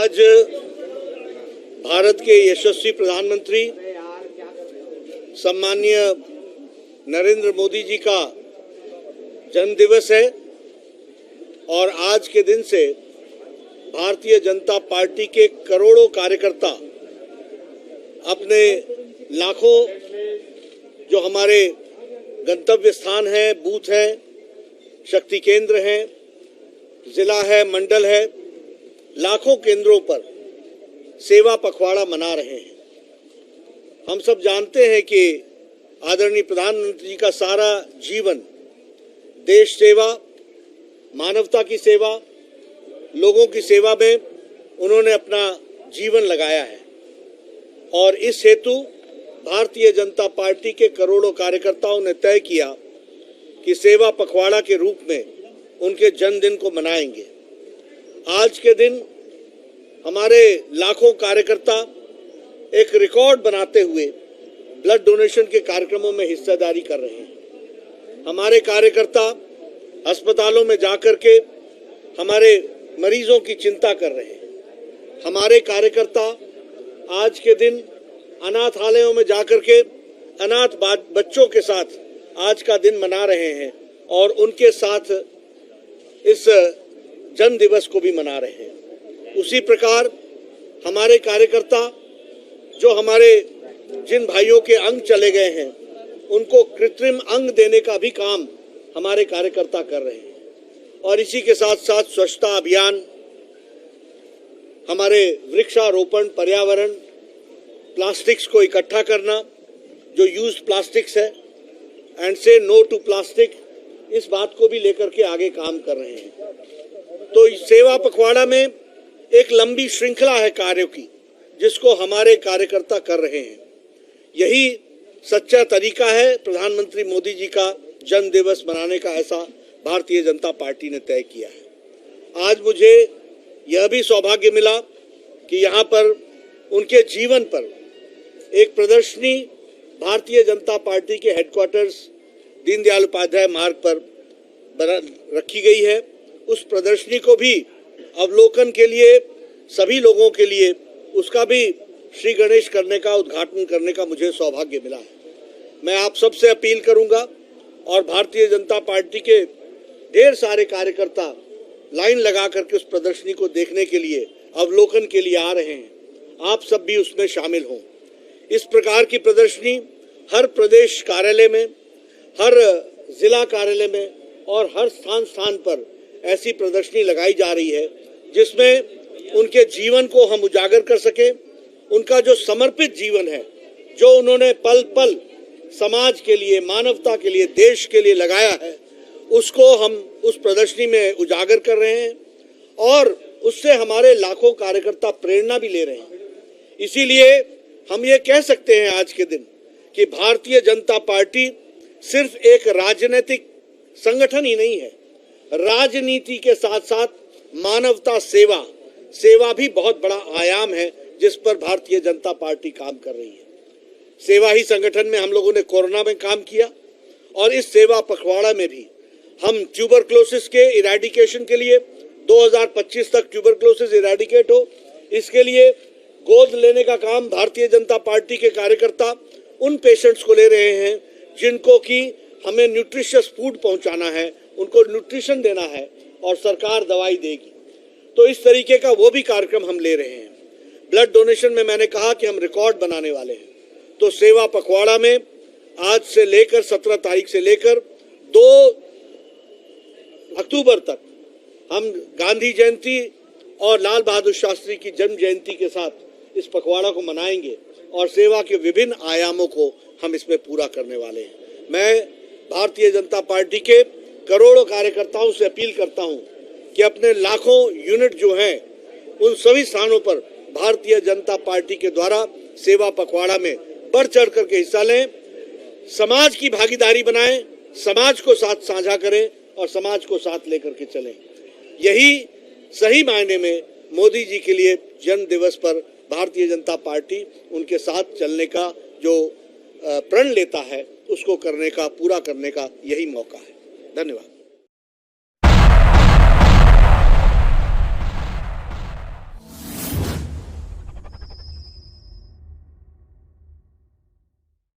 आज भारत के यशस्वी प्रधानमंत्री सम्माननीय नरेंद्र मोदी जी का जन्मदिवस है और आज के दिन से भारतीय जनता पार्टी के करोड़ों कार्यकर्ता अपने लाखों जो हमारे गंतव्य स्थान है, बूथ है, शक्ति केंद्र हैं, जिला है, मंडल है, लाखों केंद्रों पर सेवा पखवाड़ा मना रहे हैं। हम सब जानते हैं कि आदरणीय प्रधानमंत्री जी का सारा जीवन देश सेवा, मानवता की सेवा, लोगों की सेवा में उन्होंने अपना जीवन लगाया है और इस हेतु भारतीय जनता पार्टी के करोड़ों कार्यकर्ताओं ने तय किया कि सेवा पखवाड़ा के रूप में उनके जन्मदिन को मनाएंगे। आज के दिन हमारे लाखों कार्यकर्ता एक रिकॉर्ड बनाते हुए ब्लड डोनेशन के कार्यक्रमों में हिस्सेदारी कर रहे हैं। हमारे कार्यकर्ता अस्पतालों में जाकर के हमारे मरीजों की चिंता कर रहे हैं। हमारे कार्यकर्ता आज के दिन अनाथालयों में जाकर के अनाथ बच्चों के साथ आज का दिन मना रहे हैं और उनके साथ इस जन्म दिवस को भी मना रहे हैं। उसी प्रकार हमारे कार्यकर्ता जो हमारे जिन भाइयों के अंग चले गए हैं उनको कृत्रिम अंग देने का भी काम हमारे कार्यकर्ता कर रहे हैं और इसी के साथ साथ स्वच्छता अभियान, हमारे वृक्षारोपण, पर्यावरण, प्लास्टिक्स को इकट्ठा करना, जो यूज्ड प्लास्टिक्स है, एंड से नो टू प्लास्टिक, इस बात को भी लेकर के आगे काम कर रहे हैं। तो सेवा पखवाड़ा में एक लंबी श्रृंखला है कार्यों की जिसको हमारे कार्यकर्ता कर रहे हैं। यही सच्चा तरीका है प्रधानमंत्री मोदी जी का जन्म दिवस मनाने का, ऐसा भारतीय जनता पार्टी ने तय किया है। आज मुझे यह भी सौभाग्य मिला कि यहाँ पर उनके जीवन पर एक प्रदर्शनी भारतीय जनता पार्टी के हेडक्वार्टर्स दीनदयाल उपाध्याय मार्ग पर रखी गई है। उस प्रदर्शनी को भी अवलोकन के लिए सभी लोगों के लिए उसका भी श्री गणेश करने का, उद्घाटन करने का मुझे सौभाग्य मिला है। मैं आप सबसे अपील करूंगा और भारतीय जनता पार्टी के ढेर सारे कार्यकर्ता लाइन लगा करके उस प्रदर्शनी को देखने के लिए, अवलोकन के लिए आ रहे हैं। आप सब भी उसमें शामिल हों। इस प्रकार की प्रदर्शनी हर प्रदेश कार्यालय में, हर जिला कार्यालय में और हर स्थान पर ऐसी प्रदर्शनी लगाई जा रही है जिसमें उनके जीवन को हम उजागर कर सके। उनका जो समर्पित जीवन है, जो उन्होंने पल पल समाज के लिए, मानवता के लिए, देश के लिए लगाया है, उसको हम उस प्रदर्शनी में उजागर कर रहे हैं और उससे हमारे लाखों कार्यकर्ता प्रेरणा भी ले रहे हैं। इसीलिए हम ये कह सकते हैं आज के दिन कि भारतीय जनता पार्टी सिर्फ एक राजनीतिक संगठन ही नहीं है, राजनीति के साथ साथ मानवता सेवा भी बहुत बड़ा आयाम है जिस पर भारतीय जनता पार्टी काम कर रही है। सेवा ही संगठन में हम लोगों ने कोरोना में काम किया और इस सेवा पखवाड़ा में भी हम ट्यूबरक्लोसिस के इरेडिकेशन के लिए 2025 तक ट्यूबरक्लोसिस इरेडिकेट हो, इसके लिए गोद लेने का काम भारतीय जनता पार्टी के कार्यकर्ता उन पेशेंट्स को ले रहे हैं जिनको कि हमें न्यूट्रिशियस फूड पहुंचाना है, उनको न्यूट्रिशन देना है और सरकार दवाई देगी। तो इस तरीके का वो भी कार्यक्रम हम ले रहे हैं। ब्लड डोनेशन में मैंने कहा कि हम रिकॉर्ड बनाने वाले हैं। तो सेवा पखवाड़ा में आज से लेकर 17 तारीख से लेकर 2 अक्टूबर तक हम गांधी जयंती और लाल बहादुर शास्त्री की जन्म जयंती के साथ इस पखवाड़ा को मनाएंगे और सेवा के विभिन्न आयामों को हम इसमें पूरा करने वाले हैं। मैं भारतीय जनता पार्टी के करोड़ों कार्यकर्ताओं से अपील करता हूं कि अपने लाखों यूनिट जो हैं उन सभी स्थानों पर भारतीय जनता पार्टी के द्वारा सेवा पखवाड़ा में बढ़ चढ़ करके हिस्सा लें, समाज की भागीदारी बनाएं, समाज को साथ साझा करें और समाज को साथ लेकर के चलें। यही सही मायने में मोदी जी के लिए जन्म दिवस पर भारतीय जनता पार्टी उनके साथ चलने का जो प्रण लेता है उसको करने का, पूरा करने का यही मौका है। धन्यवाद।